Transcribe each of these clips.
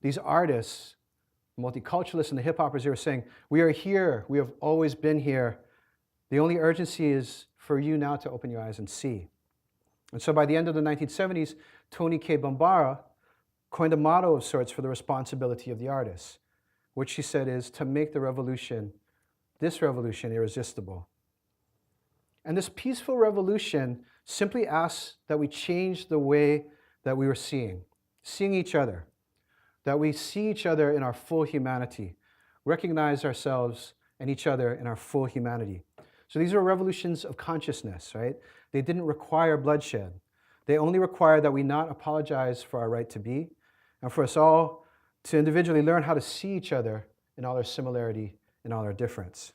These artists, multiculturalists and the hip-hoppers, they were saying, we are here, we have always been here. The only urgency is for you now to open your eyes and see. And so by the end of the 1970s, Toni K. Bambara coined a motto of sorts for the responsibility of the artists, which she said is to make the revolution, this revolution, irresistible. And this peaceful revolution simply asks that we change the way that we were seeing each other, that we see each other in our full humanity, recognize ourselves and each other in our full humanity. So these are revolutions of consciousness, right? They didn't require bloodshed. They only require that we not apologize for our right to be, and for us all to individually learn how to see each other in all our similarity and all our difference.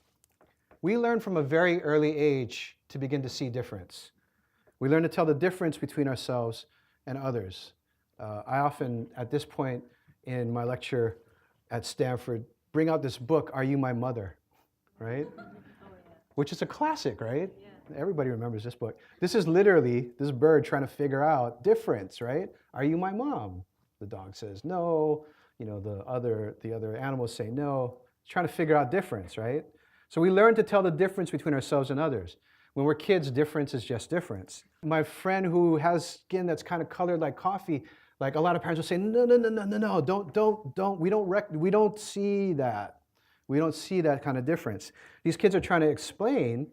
We learn from a very early age to begin to see difference. We learn to tell the difference between ourselves and others. I often, at this point in my lecture at Stanford, bring out this book, Are You My Mother? Right? Oh, yeah. Which is a classic, right? Yeah. Everybody remembers this book. This is literally this bird trying to figure out difference, right? Are you my mom? The dog says no. You know, the other animals say no. It's trying to figure out difference, right? So we learn to tell the difference between ourselves and others. When we're kids, difference is just difference. My friend who has skin that's kind of colored like coffee, like a lot of parents will say, no, don't, we don't see that. We don't see that kind of difference. These kids are trying to explain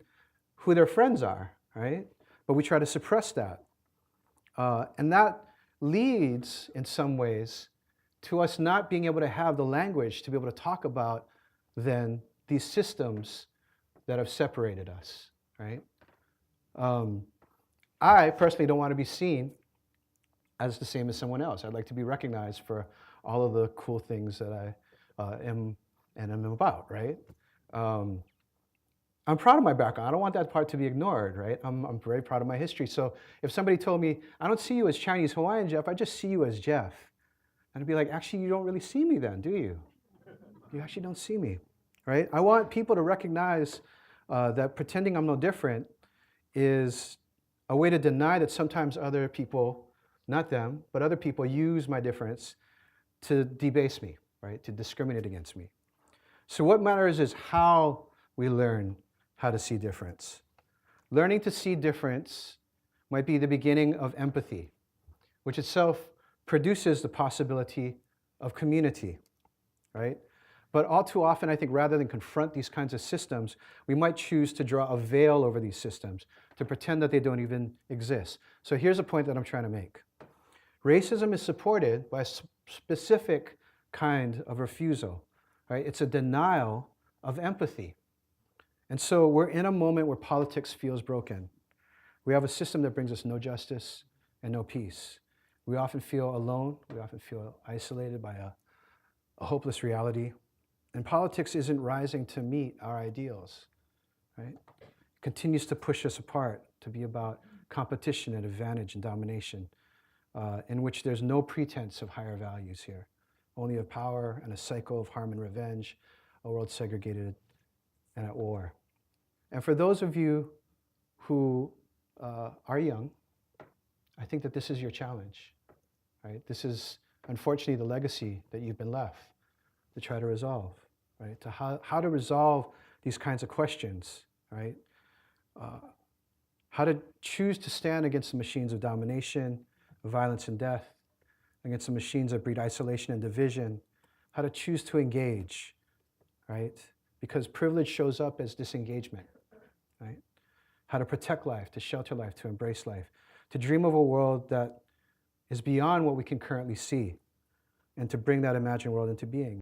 who their friends are, right? But we try to suppress that. And that leads, in some ways, to us not being able to have the language to be able to talk about, then, these systems that have separated us, right? I personally don't want to be seen as the same as someone else. I'd like to be recognized for all of the cool things that I am about, right? I'm proud of my background. I don't want that part to be ignored, right? I'm very proud of my history. So if somebody told me, I don't see you as Chinese Hawaiian Jeff, I just see you as Jeff. And I'd be like, actually, you don't really see me then, do you? You actually don't see me, right? I want people to recognize that pretending I'm no different is a way to deny that sometimes other people, not them, but other people use my difference to debase me, right? To discriminate against me. So what matters is how we learn how to see difference. Learning to see difference might be the beginning of empathy, which itself produces the possibility of community, right? But all too often, I think, rather than confront these kinds of systems, we might choose to draw a veil over these systems, to pretend that they don't even exist. So here's a point that I'm trying to make. Racism is supported by a specific kind of refusal, right? It's a denial of empathy. And so we're in a moment where politics feels broken. We have a system that brings us no justice and no peace. We often feel alone. We often feel isolated by a hopeless reality. And politics isn't rising to meet our ideals, right? It continues to push us apart, to be about competition and advantage and domination, in which there's no pretense of higher values here, only of power and a cycle of harm and revenge, a world segregated and at war. And for those of you who are young, I think that this is your challenge, right? This is, unfortunately, the legacy that you've been left to try to resolve, right? To how to resolve these kinds of questions, right? How to choose to stand against the machines of domination, violence and death, against the machines that breed isolation and division, how to choose to engage, right? Because privilege shows up as disengagement, right? How to protect life, to shelter life, to embrace life, to dream of a world that is beyond what we can currently see, and to bring that imagined world into being.